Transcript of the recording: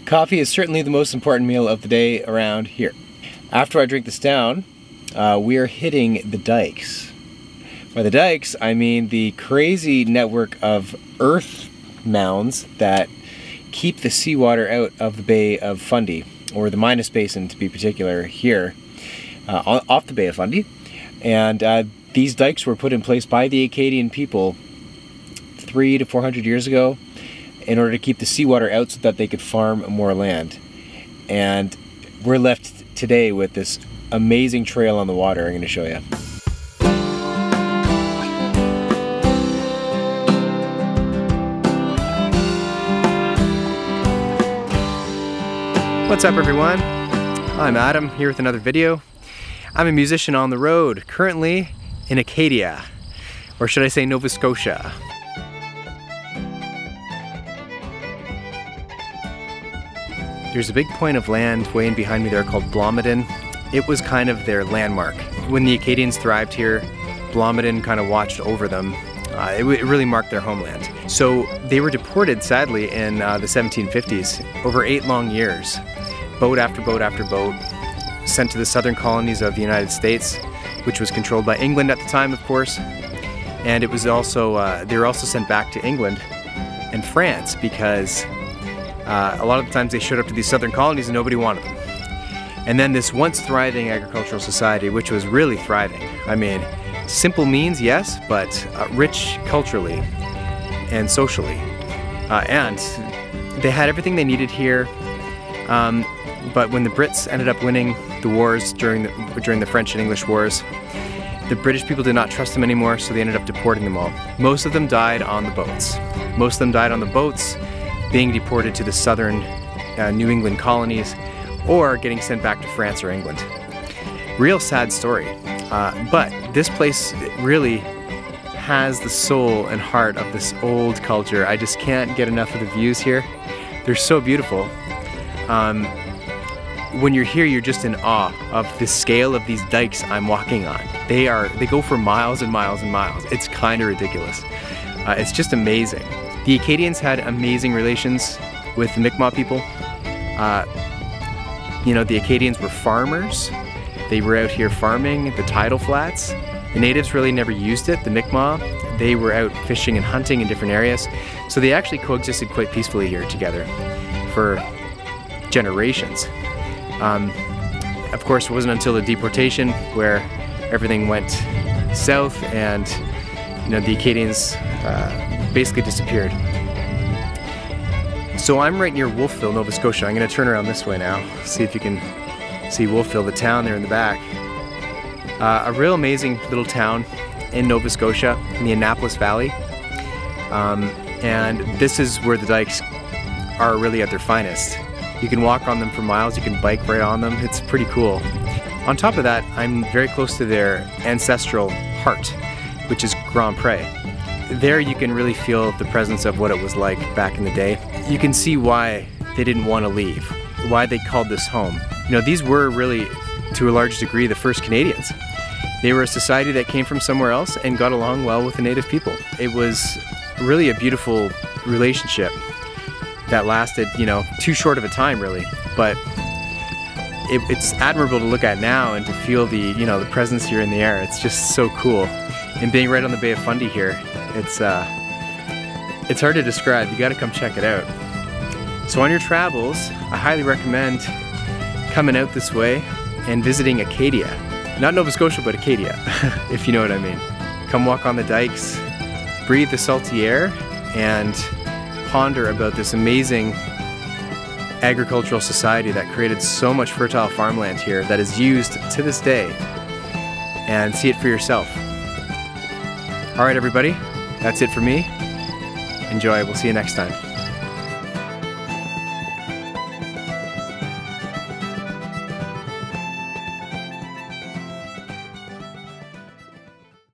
Coffee is certainly the most important meal of the day around here. After I drink this down, we are hitting the dykes. By the dykes, I mean the crazy network of earth mounds that keep the seawater out of the Bay of Fundy, or the Minas Basin to be particular here, off the Bay of Fundy. And these dykes were put in place by the Acadian people 300 to 400 years ago in order to keep the seawater out so that they could farm more land. And we're left today with this amazing trail on the water I'm going to show you. What's up everyone? I'm Adam here with another video. I'm a musician on the road, currently in Acadia, or should I say Nova Scotia. There's a big point of land way in behind me there called Blomidon. It was kind of their landmark. When the Acadians thrived here, Blomidon kind of watched over them. It really marked their homeland. So they were deported, sadly, in the 1750s, over 8 long years. Boat after boat after boat, sent to the southern colonies of the United States, which was controlled by England at the time, of course. And it was also, they were also sent back to England and France because a lot of the times they showed up to these southern colonies and nobody wanted them. And then this once thriving agricultural society, which was really thriving. I mean, simple means, yes, but rich culturally and socially. And they had everything they needed here. But when the Brits ended up winning the wars during the French and English wars, the British people did not trust them anymore, so they ended up deporting them all. Most of them died on the boats. Most of them died on the boats, being deported to the southern New England colonies, or getting sent back to France or England. Real sad story. But this place really has the soul and heart of this old culture. I just can't get enough of the views here. They're so beautiful. When you're here, you're just in awe of the scale of these dikes I'm walking on. They go for miles and miles and miles. It's kind of ridiculous. It's just amazing. The Acadians had amazing relations with the Mi'kmaq people. You know, the Acadians were farmers. They were out here farming the tidal flats. The natives really never used it, the Mi'kmaq. They were out fishing and hunting in different areas. So they actually coexisted quite peacefully here together for generations. Of course, it wasn't until the deportation where everything went south and, you know, the Acadians basically disappeared. So I'm right near Wolfville, Nova Scotia. I'm going to turn around this way now, see if you can see Wolfville, the town there in the back. A real amazing little town in Nova Scotia, in the Annapolis Valley. And this is where the dikes are really at their finest. You can walk on them for miles, you can bike right on them. It's pretty cool. On top of that, I'm very close to their ancestral heart, which is Grand Pre. There you can really feel the presence of what it was like back in the day. You can see why they didn't want to leave, why they called this home. You know, these were really, to a large degree, the first Canadians. They were a society that came from somewhere else and got along well with the native people. It was really a beautiful relationship that lasted, you know, too short of a time really, but it's admirable to look at now and to feel the, you know, the presence here in the air. It's just so cool. And being right on the Bay of Fundy here, it's hard to describe. You got to come check it out. So on your travels, I highly recommend coming out this way and visiting Acadia. Not Nova Scotia, but Acadia, if you know what I mean. Come walk on the dikes, breathe the salty air, and ponder about this amazing agricultural society that created so much fertile farmland here that is used to this day, and see it for yourself. All right, everybody, that's it for me. Enjoy. We'll see you next time.